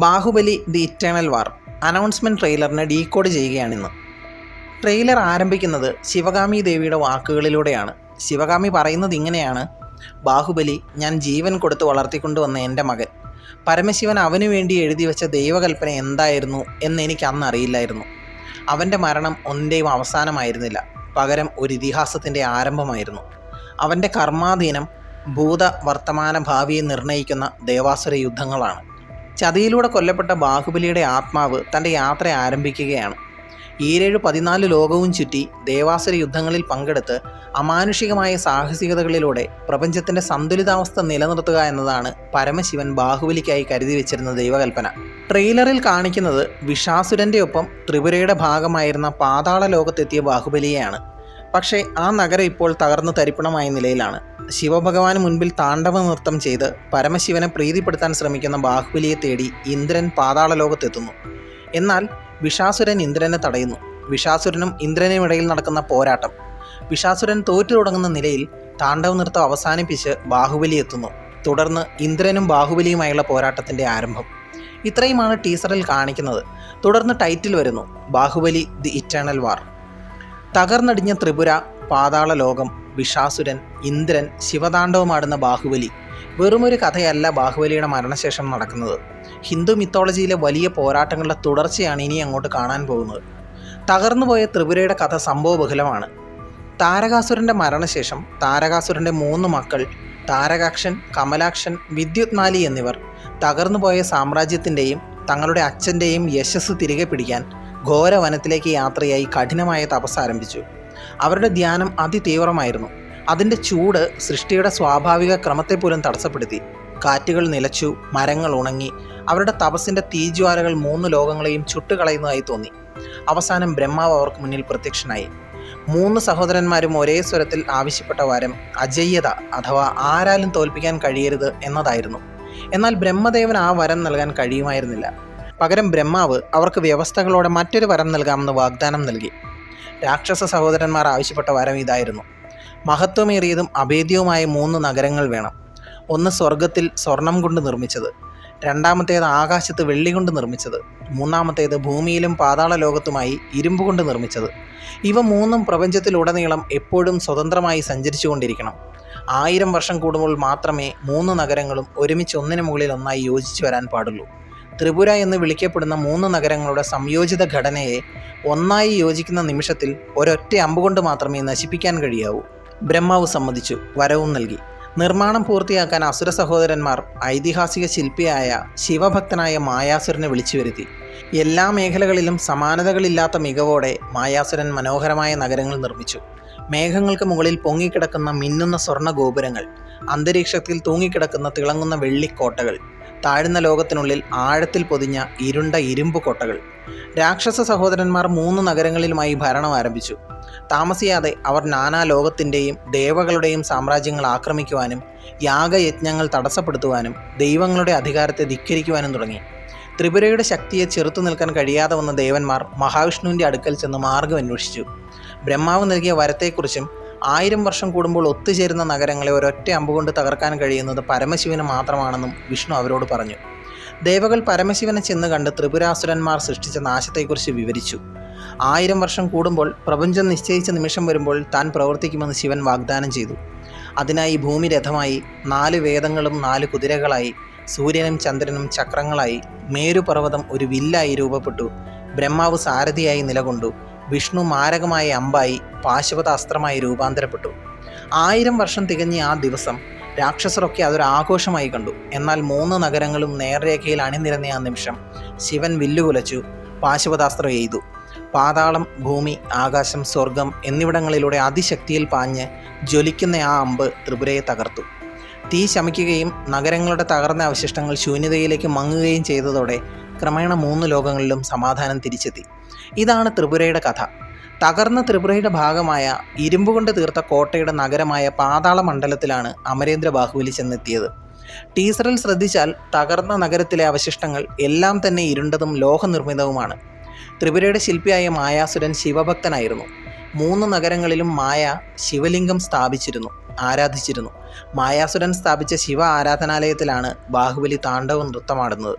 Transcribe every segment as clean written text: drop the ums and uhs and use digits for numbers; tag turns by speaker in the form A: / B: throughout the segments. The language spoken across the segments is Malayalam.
A: Baahubali the eternal war announcement ട്രെയിലറിനെ ഡീകോഡ് ചെയ്യുകയാണിന്ന്. ട്രെയിലർ ആരംഭിക്കുന്നത് ശിവഗാമി ദേവിയുടെ വാക്കുകളിലൂടെയാണ്. ശിവഗാമി പറയുന്നത് ഇങ്ങനെയാണ്: ബാഹുബലി, ഞാൻ ജീവൻ കൊടുത്ത് വളർത്തിക്കൊണ്ടുവന്ന എൻ്റെ മകൻ. പരമശിവൻ അവനു വേണ്ടി എഴുതി വെച്ച ദൈവകൽപ്പന എന്തായിരുന്നു എന്നെനിക്ക് അന്ന് അറിയില്ലായിരുന്നു. അവൻ്റെ മരണം ഒന്നിൻ്റെയും അവസാനമായിരുന്നില്ല, പകരം ഒരു ഇതിഹാസത്തിൻ്റെ ആരംഭമായിരുന്നു. അവൻ്റെ കർമാധീനം ഭൂത വർത്തമാന ഭാവിയെ നിർണ്ണയിക്കുന്ന ദേവാസുര യുദ്ധങ്ങളാണ്. ചതിയിലൂടെ കൊല്ലപ്പെട്ട ബാഹുബലിയുടെ ആത്മാവ് തൻ്റെ യാത്ര ആരംഭിക്കുകയാണ്. 14 ലോകവും ചുറ്റി ദേവാസുര യുദ്ധങ്ങളിൽ പങ്കെടുത്ത് അമാനുഷികമായ സാഹസികതകളിലൂടെ പ്രപഞ്ചത്തിൻ്റെ സന്തുലിതാവസ്ഥ നിലനിർത്തുക എന്നതാണ് പരമശിവൻ ബാഹുബലിക്കായി കരുതി വെച്ചിരുന്ന ദൈവകൽപ്പന. ട്രെയിലറിൽ കാണിക്കുന്നത് വിഷാസുരൻ്റെ ഒപ്പം ത്രിപുരയുടെ ഭാഗമായിരുന്ന പാതാള ലോകത്തെത്തിയ ബാഹുബലിയെയാണ്. പക്ഷേ ആ നഗരം ഇപ്പോൾ തകർന്നു തരിപ്പണമായ നിലയിലാണ്. ശിവഭഗവാന് മുൻപിൽ താണ്ഡവ നൃത്തം ചെയ്ത് പരമശിവനെ പ്രീതിപ്പെടുത്താൻ ശ്രമിക്കുന്ന ബാഹുബലിയെ തേടി ഇന്ദ്രൻ പാതാള ലോകത്തെത്തുന്നു. എന്നാൽ വിഷാസുരൻ ഇന്ദ്രനെ തടയുന്നു. വിഷാസുരനും ഇന്ദ്രനും ഇടയിൽ നടക്കുന്ന പോരാട്ടം. വിഷാസുരൻ തോറ്റു തുടങ്ങുന്ന നിലയിൽ താണ്ഡവ നൃത്തം അവസാനിപ്പിച്ച് ബാഹുബലി എത്തുന്നു. തുടർന്ന് ഇന്ദ്രനും ബാഹുബലിയുമായുള്ള പോരാട്ടത്തിൻ്റെ ആരംഭം. ഇത്രയുമാണ് ടീസറിൽ കാണിക്കുന്നത്. തുടർന്ന് ടൈറ്റിൽ വരുന്നു: ബാഹുബലി ദി ഇറ്റേണൽ വാർ. തകർന്നടിഞ്ഞ ത്രിപുര, പാതാള ലോകം, വിഷാസുരൻ, ഇന്ദ്രൻ, ശിവതാണ്ഡവമാടുന്ന ബാഹുബലി. വെറുമൊരു കഥയല്ല ബാഹുബലിയുടെ മരണശേഷം നടക്കുന്നത്. ഹിന്ദു മിത്തോളജിയിലെ വലിയ പോരാട്ടങ്ങളുടെ തുടർച്ചയാണ് ഇനി അങ്ങോട്ട് കാണാൻ പോകുന്നത്. തകർന്നുപോയ ത്രിപുരയുടെ കഥ സംഭവബഹുലമാണ്. താരകാസുരൻ്റെ മരണശേഷം താരകാസുരൻ്റെ 3 മക്കൾ താരകാക്ഷൻ, കമലാക്ഷൻ, വിദ്യുത്മാലി എന്നിവർ തകർന്നുപോയ സാമ്രാജ്യത്തിൻ്റെയും തങ്ങളുടെ അച്ഛൻ്റെയും യശസ് തിരികെ പിടിക്കാൻ ഘോരവനത്തിലേക്ക് യാത്രയായി കഠിനമായ തപസ് ആരംഭിച്ചു. അവരുടെ ധ്യാനം അതിതീവ്രമായിരുന്നു. അതിൻ്റെ ചൂട് സൃഷ്ടിയുടെ സ്വാഭാവിക ക്രമത്തെ പോലും തടസ്സപ്പെടുത്തി. കാറ്റുകൾ നിലച്ചു, മരങ്ങൾ ഉണങ്ങി. അവരുടെ തപസ്സിൻ്റെ തീജ്വാലകൾ 3 ലോകങ്ങളെയും ചുട്ടുകളയുന്നതായി തോന്നി. അവസാനം ബ്രഹ്മാവ് അവർക്ക് മുന്നിൽ പ്രത്യക്ഷനായി. 3 സഹോദരന്മാരും ഒരേ സ്വരത്തിൽ ആവശ്യപ്പെട്ട വരം അജയ്യത, അഥവാ ആരാലും തോൽപ്പിക്കാൻ കഴിയരുത് എന്നതായിരുന്നു. എന്നാൽ ബ്രഹ്മദേവൻ ആ വരം നൽകാൻ കഴിയുമായിരുന്നില്ല. പകരം ബ്രഹ്മാവ് അവർക്ക് വ്യവസ്ഥകളോടെ മറ്റൊരു വരം നൽകാമെന്ന് വാഗ്ദാനം നൽകി. രാക്ഷസ സഹോദരന്മാർ ആവശ്യപ്പെട്ട വരം ഇതായിരുന്നു: മഹത്വമേറിയതും അഭേദ്യവുമായ 3 നഗരങ്ങൾ വേണം. ഒന്ന് സ്വർഗത്തിൽ സ്വർണം കൊണ്ട് നിർമ്മിച്ചത്, രണ്ടാമത്തേത് ആകാശത്ത് വെള്ളി കൊണ്ട് നിർമ്മിച്ചത്, മൂന്നാമത്തേത് ഭൂമിയിലും പാതാള ലോകത്തുമായി ഇരുമ്പ് കൊണ്ട് നിർമ്മിച്ചത്. ഇവ 3ഉം പ്രപഞ്ചത്തിലുടനീളം എപ്പോഴും സ്വതന്ത്രമായി സഞ്ചരിച്ചു കൊണ്ടിരിക്കണം. 1000 വർഷം കൂടുമ്പോൾ മാത്രമേ 3 നഗരങ്ങളും ഒരുമിച്ച് ഒന്നിനു മുകളിൽ ഒന്നായി യോജിച്ചു വരാൻ പാടുള്ളൂ. ത്രിപുര എന്ന് വിളിക്കപ്പെടുന്ന 3 നഗരങ്ങളുടെ സംയോജിത ഘടനയെ ഒന്നായി യോജിക്കുന്ന നിമിഷത്തിൽ ഒരൊറ്റ അമ്പുകൊണ്ട് മാത്രമേ നശിപ്പിക്കാൻ കഴിയാവൂ. ബ്രഹ്മാവ് സമ്മതിച്ചു, വരവും നൽകി. നിർമ്മാണം പൂർത്തിയാക്കാൻ അസുര സഹോദരന്മാർ ഐതിഹാസിക ശില്പിയായ ശിവഭക്തനായ മായാസുരനെ വിളിച്ചു വരുത്തി. എല്ലാ മേഖലകളിലും സമാനതകളില്ലാത്ത മികവോടെ മായാസുരൻ മനോഹരമായ നഗരങ്ങൾ നിർമ്മിച്ചു. മേഘങ്ങൾക്ക് മുകളിൽ പൊങ്ങിക്കിടക്കുന്ന മിന്നുന്ന സ്വർണ്ണ ഗോപുരങ്ങൾ, അന്തരീക്ഷത്തിൽ തൂങ്ങിക്കിടക്കുന്ന തിളങ്ങുന്ന വെള്ളിക്കോട്ടകൾ, താഴ്ന്ന ലോകത്തിനുള്ളിൽ ആഴത്തിൽ പൊതിഞ്ഞ ഇരുണ്ട ഇരുമ്പ് കോട്ടകൾ. രാക്ഷസ സഹോദരന്മാർ 3 നഗരങ്ങളിലുമായി ഭരണം ആരംഭിച്ചു. താമസിയാതെ അവർ നാനാ ലോകത്തിൻ്റെയും ദേവകളുടെയും സാമ്രാജ്യങ്ങൾ ആക്രമിക്കുവാനും യാഗയജ്ഞങ്ങൾ തടസ്സപ്പെടുത്തുവാനും ദൈവങ്ങളുടെ അധികാരത്തെ ധിക്കരിക്കുവാനും തുടങ്ങി. ത്രിപുരയുടെ ശക്തിയെ ചെറുത്തു നിൽക്കാൻ കഴിയാതെ വന്ന ദേവന്മാർ മഹാവിഷ്ണുവിൻ്റെ അടുക്കൽ ചെന്ന് മാർഗം അന്വേഷിച്ചു. ബ്രഹ്മാവ് നൽകിയ വരത്തെക്കുറിച്ചും 1000 വർഷം കൂടുമ്പോൾ ഒത്തുചേരുന്ന നഗരങ്ങളെ ഒരൊറ്റ അമ്പുകൊണ്ട് തകർക്കാൻ കഴിയുന്നത് പരമശിവന് മാത്രമാണെന്നും വിഷ്ണു അവരോട് പറഞ്ഞു. ദേവകൾ പരമശിവനെ ചെന്ന് കണ്ട് ത്രിപുരാസുരന്മാർ സൃഷ്ടിച്ച നാശത്തെക്കുറിച്ച് വിവരിച്ചു. 1000 വർഷം കൂടുമ്പോൾ പ്രപഞ്ചം നിശ്ചയിച്ച നിമിഷം വരുമ്പോൾ താൻ പ്രവർത്തിക്കുമെന്ന് ശിവൻ വാഗ്ദാനം ചെയ്തു. അതിനായി ഭൂമി രഥമായി, 4 വേദങ്ങളും 4 കുതിരകളായി, സൂര്യനും ചന്ദ്രനും ചക്രങ്ങളായി, മേരുപർവ്വതം ഒരു വില്ലായി രൂപപ്പെട്ടു. ബ്രഹ്മാവ് സാരഥിയായി നിലകൊണ്ടു. വിഷ്ണു മാരകമായ അമ്പായി, പാശുപത അസ്ത്രമായി രൂപാന്തരപ്പെട്ടു. 1000 വർഷം തികഞ്ഞ ആ ദിവസം രാക്ഷസരൊക്കെ അതൊരു ആഘോഷമായി കണ്ടു. എന്നാൽ 3 നഗരങ്ങളും നേർരേഖയിൽ അണിനിരന്ന ആ നിമിഷം ശിവൻ വില്ലുകുലച്ചു, പാശുപതാസ്ത്രം എയ്തു. പാതാളം, ഭൂമി, ആകാശം, സ്വർഗം എന്നിവിടങ്ങളിലൂടെ അതിശക്തിയിൽ പാഞ്ഞ് ജ്വലിക്കുന്ന ആ അമ്പ് ത്രിപുരയെ തകർത്തു. തീ ശമിക്കുകയും നഗരങ്ങളുടെ തകർന്ന അവശിഷ്ടങ്ങൾ ശൂന്യതയിലേക്ക് മങ്ങുകയും ചെയ്തതോടെ ക്രമേണ 3 ലോകങ്ങളിലും സമാധാനം തിരിച്ചെത്തി. ഇതാണ് ത്രിപുരയുടെ കഥ. തകർന്ന ത്രിപുരയുടെ ഭാഗമായ ഇരുമ്പുകൊണ്ട് തീർത്ത കോട്ടയുടെ നഗരമായ പാതാള മണ്ഡലത്തിലാണ് അമരേന്ദ്ര ബാഹുബലി ചെന്നെത്തിയത്. ടീസറിൽ ശ്രദ്ധിച്ചാൽ തകർന്ന നഗരത്തിലെ അവശിഷ്ടങ്ങൾ എല്ലാം തന്നെ ഇരുണ്ടതും ലോഹനിർമ്മിതവുമാണ്. ത്രിപുരയുടെ ശില്പിയായ മായാസുരൻ ശിവഭക്തനായിരുന്നു. 3 നഗരങ്ങളിലും മായ ശിവലിംഗം സ്ഥാപിച്ചിരുന്നു, ആരാധിച്ചിരുന്നു. മായാസുരൻ സ്ഥാപിച്ച ശിവ ആരാധനാലയത്തിലാണ് ബാഹുബലി താണ്ഡവ നൃത്തമാടുന്നത്.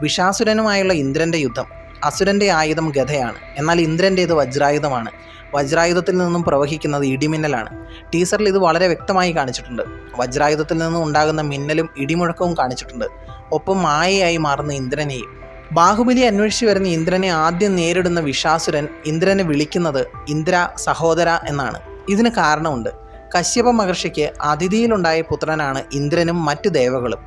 A: വിഷാസുരനുമായുള്ള ഇന്ദ്രൻ്റെ യുദ്ധം. അസുരൻ്റെ ആയുധം ഗദയാണ്, എന്നാൽ ഇന്ദ്രൻ്റേത് വജ്രായുധമാണ്. വജ്രായുധത്തിൽ നിന്നും പ്രവഹിക്കുന്നത് ഇടിമിന്നലാണ്. ടീസറിൽ ഇത് വളരെ വ്യക്തമായി കാണിച്ചിട്ടുണ്ട്. വജ്രായുധത്തിൽ നിന്നും ഉണ്ടാകുന്ന മിന്നലും ഇടിമുഴക്കവും കാണിച്ചിട്ടുണ്ട്. ഒപ്പം മായയായി മാറുന്ന ഇന്ദ്രനെയും. ബാഹുബലി അന്വേഷിച്ച് വരുന്ന ഇന്ദ്രനെ ആദ്യം നേരിടുന്ന വിഷാസുരൻ ഇന്ദ്രനെ വിളിക്കുന്നത് ഇന്ദ്ര സഹോദര എന്നാണ്. ഇതിന് കാരണമുണ്ട്. കശ്യപ മഹർഷിക്ക് അതിഥിയിലുണ്ടായ പുത്രനാണ് ഇന്ദ്രനും മറ്റു ദേവകളും.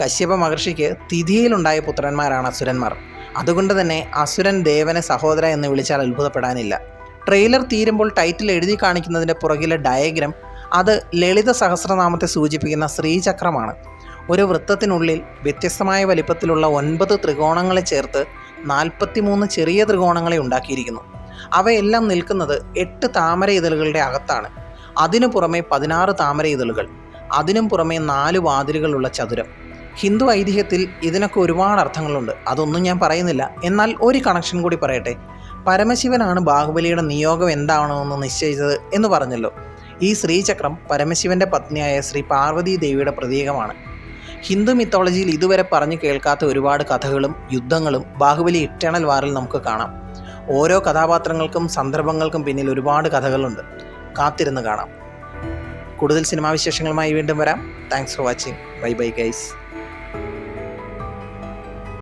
A: കശ്യപ മഹർഷിക്ക് തിഥിയിലുണ്ടായ പുത്രന്മാരാണ് അസുരന്മാർ. അതുകൊണ്ട് തന്നെ അസുരൻ ദേവനെ സഹോദര എന്ന് വിളിച്ചാൽ അത്ഭുതപ്പെടാനില്ല. ട്രെയിലർ തീരുമ്പോൾ ടൈറ്റിൽ എഴുതി കാണിക്കുന്നതിൻ്റെ പുറകിലെ ഡയഗ്രം അത് ലളിത സഹസ്രനാമത്തെ സൂചിപ്പിക്കുന്ന ശ്രീചക്രമാണ്. ഒരു വൃത്തത്തിനുള്ളിൽ വ്യത്യസ്തമായ വലിപ്പത്തിലുള്ള 9 ത്രികോണങ്ങളെ ചേർത്ത് 43 ചെറിയ ത്രികോണങ്ങളെ ഉണ്ടാക്കിയിരിക്കുന്നു. അവയെല്ലാം നിൽക്കുന്നത് 8 താമര ഇതളുകളുടെ അകത്താണ്. അതിനു പുറമെ 16 താമര ഇതളുകൾ, അതിനും പുറമെ 4 വാതിലുകളുള്ള ചതുരം. ഹിന്ദു ഐതിഹ്യത്തിൽ ഇതിനൊക്കെ ഒരുപാട് അർത്ഥങ്ങളുണ്ട്. അതൊന്നും ഞാൻ പറയുന്നില്ല. എന്നാൽ ഒരു കണക്ഷൻ കൂടി പറയട്ടെ. പരമശിവനാണ് ബാഹുബലിയുടെ നിയോഗം എന്താണെന്ന് നിശ്ചയിച്ചത് എന്ന് പറഞ്ഞല്ലോ. ഈ ശ്രീചക്രം പരമശിവന്റെ പത്നിയായ ശ്രീ പാർവതി ദേവിയുടെ പ്രതീകമാണ്. ഹിന്ദു മിത്തോളജിയിൽ ഇതുവരെ പറഞ്ഞു കേൾക്കാത്ത ഒരുപാട് കഥകളും യുദ്ധങ്ങളും ബാഹുബലി ഇറ്റേണൽ വാറിൽ നമുക്ക് കാണാം. ഓരോ കഥാപാത്രങ്ങൾക്കും സന്ദർഭങ്ങൾക്കും പിന്നിൽ ഒരുപാട് കഥകളുണ്ട്. കാത്തിരുന്ന് കാണാം. കൂടുതൽ സിനിമാ വിശേഷങ്ങളുമായി വീണ്ടും വരാം. Thanks for watching. Bye bye guys.